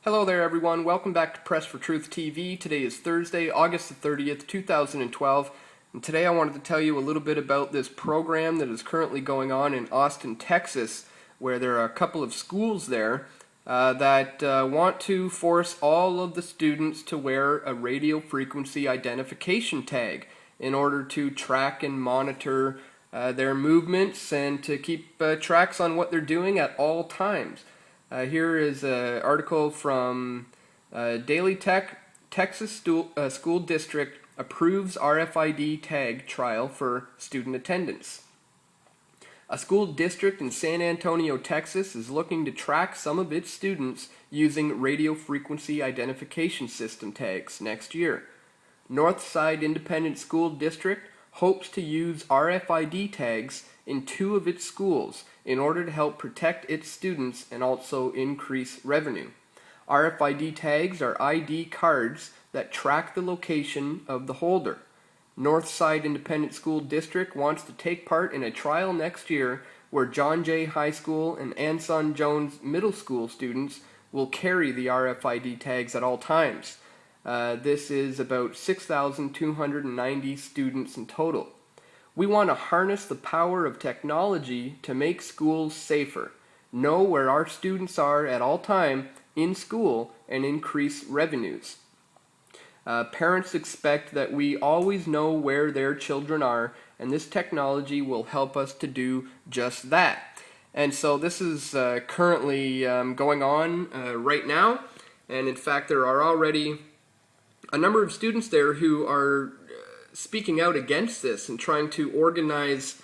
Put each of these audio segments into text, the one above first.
Hello there everyone, welcome back to Press for Truth TV. Today is Thursday, August the 30th, 2012, and today I wanted to tell you a little bit about this program that is currently going on in Austin, Texas, where there are a couple of schools there that want to force all of the students to wear a radio frequency identification tag in order to track and monitor their movements and to keep tracks on what they're doing at all times. Here is an article from Daily Tech. Texas School District approves RFID tag trial for student attendance. A school district in San Antonio, Texas is looking to track some of its students using radio frequency identification system tags next year. Northside Independent School District hopes to use RFID tags in 2 of its schools in order to help protect its students and also increase revenue. RFID tags are ID cards that track the location of the holder. Northside Independent School District wants to take part in a trial next year where John Jay High School and Anson Jones Middle School students will carry the RFID tags at all times. This is about 6,290 students in total. We want to harness the power of technology to make schools safer, know where our students are at all time in school, and increase revenues. Parents expect that we always know where their children are, and this technology will help us to do just that. And so this is currently going on right now, and in fact there are already a number of students there who are speaking out against this and trying to organize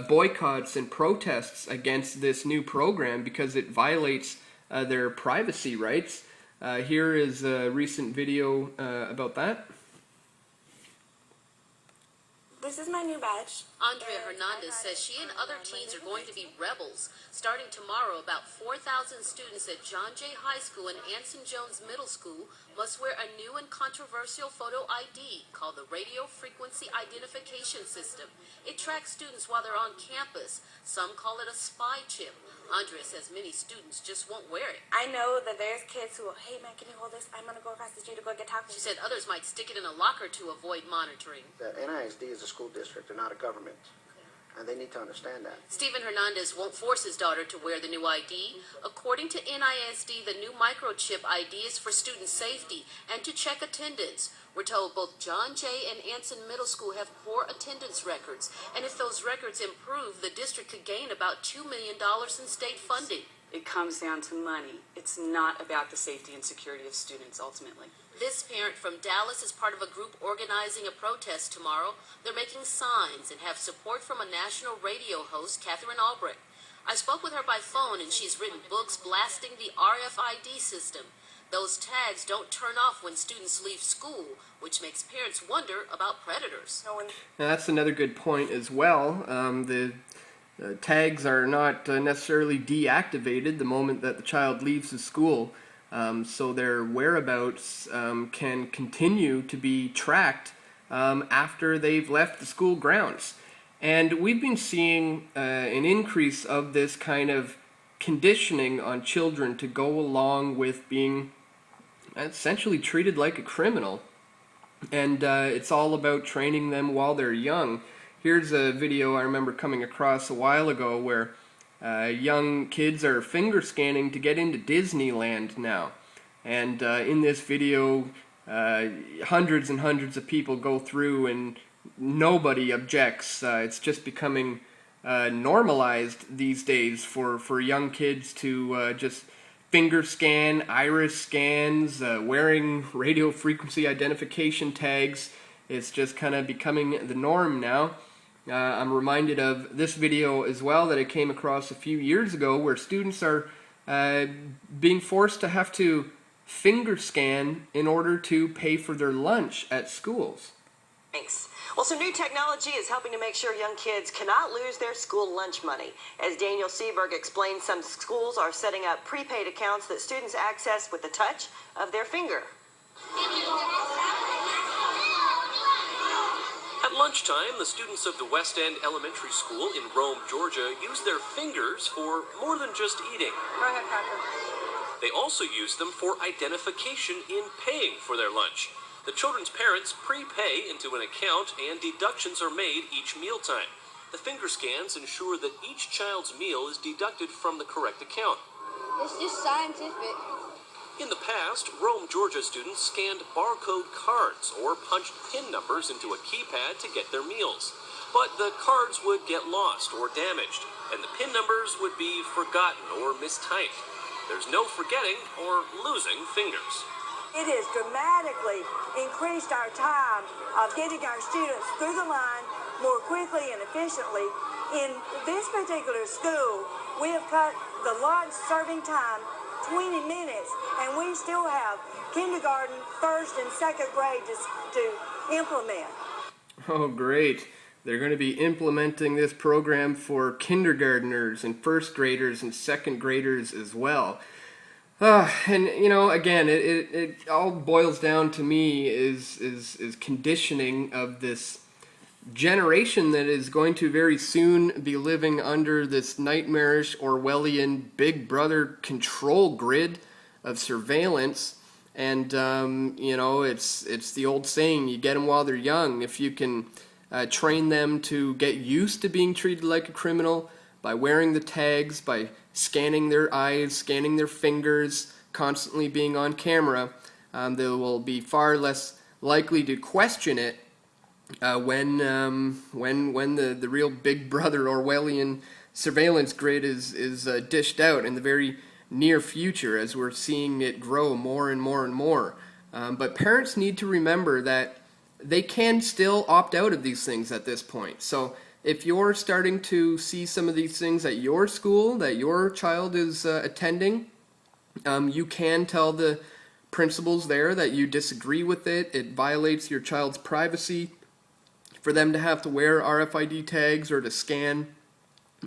boycotts and protests against this new program because it violates their privacy rights. Here is a recent video about that. This is my new badge. Andrea Hernandez says she and other teens are going to be rebels. Starting tomorrow, about 4,000 students at John Jay High School and Anson Jones Middle School must wear a new and controversial photo ID called the Radio Frequency Identification System. It tracks students while they're on campus. Some call it a spy chip. Andrea says many students just won't wear it. I know that there's kids who will, hey man, can you hold this? I'm going to go across the street to go get tacos. She said others might stick it in a locker to avoid monitoring. The NISD is a school district, they're not a government, and they need to understand that. Stephen Hernandez won't force his daughter to wear the new ID. According to NISD, the new microchip ID is for student safety and to check attendance. We're told both John Jay and Anson Middle School have poor attendance records, and if those records improve, the district could gain about $2 million in state funding. It comes down to money. It's not about the safety and security of students, ultimately. This parent from Dallas is part of a group organizing a protest tomorrow. They're making signs and have support from a national radio host, Catherine Albrecht. I spoke with her by phone, and she's written books blasting the RFID system. Those tags don't turn off when students leave school, which makes parents wonder about predators. Now that's another good point as well. The tags are not necessarily deactivated the moment that the child leaves the school, so their whereabouts can continue to be tracked after they've left the school grounds. And we've been seeing an increase of this kind of conditioning on children to go along with being essentially treated like a criminal, and it's all about training them while they're young. Here's a video I remember coming across a while ago where young kids are finger scanning to get into Disneyland now, and in this video hundreds and hundreds of people go through and nobody objects. It's just becoming normalized these days for young kids to just finger scan, iris scans, wearing radio frequency identification tags. It's just kind of becoming the norm now. I'm reminded of this video as well that I came across a few years ago where students are being forced to have to finger scan in order to pay for their lunch at schools. Thanks. Well, some new technology is helping to make sure young kids cannot lose their school lunch money. As Daniel Seberg explained, some schools are setting up prepaid accounts that students access with the touch of their finger. At lunchtime, the students of the West End Elementary School in Rome, Georgia, use their fingers for more than just eating. Go ahead, Parker. They also use them for identification in paying for their lunch. The children's parents prepay into an account and deductions are made each mealtime. The finger scans ensure that each child's meal is deducted from the correct account. It's just scientific. In the past, Rome, Georgia students scanned barcode cards or punched PIN numbers into a keypad to get their meals. But the cards would get lost or damaged, and the PIN numbers would be forgotten or mistyped. There's no forgetting or losing fingers. It has dramatically increased our time of getting our students through the line more quickly and efficiently. In this particular school, we have cut the lunch serving time 20 minutes, and we still have kindergarten, first and second grade to implement. Oh, great. They're going to be implementing this program for kindergartners and first graders and second graders as well. And again, it all boils down to me is conditioning of this generation that is going to very soon be living under this nightmarish Orwellian Big Brother control grid of surveillance. And it's the old saying: you get them while they're young. If you can train them to get used to being treated like a criminal by wearing the tags, by scanning their eyes, scanning their fingers, constantly being on camera, they will be far less likely to question it when the real Big Brother Orwellian surveillance grid is dished out in the very near future, as we're seeing it grow more and more and more. But parents need to remember that they can still opt out of these things at this point. So if you're starting to see some of these things at your school that your child is attending, you can tell the principals there that you disagree with it. It violates your child's privacy for them to have to wear RFID tags or to scan.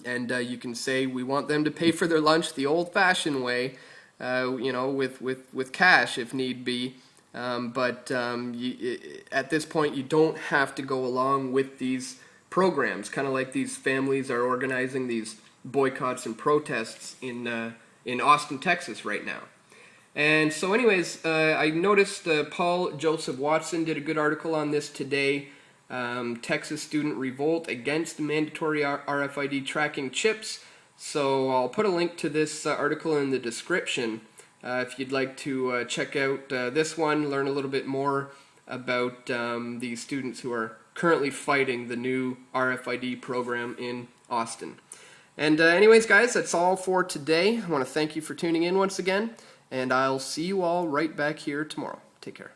And you can say, we want them to pay for their lunch the old-fashioned way, with cash if need be. But at this point, you don't have to go along with these programs, kind of like these families are organizing these boycotts and protests in Austin, Texas right now. And so anyways, I noticed Paul Joseph Watson did a good article on this today. Texas student revolt against mandatory RFID tracking chips. So I'll put a link to this article in the description if you'd like to check out this one, learn a little bit more about these students who are currently fighting the new RFID program in Austin. And anyways, guys, that's all for today. I want to thank you for tuning in once again, and I'll see you all right back here tomorrow. Take care.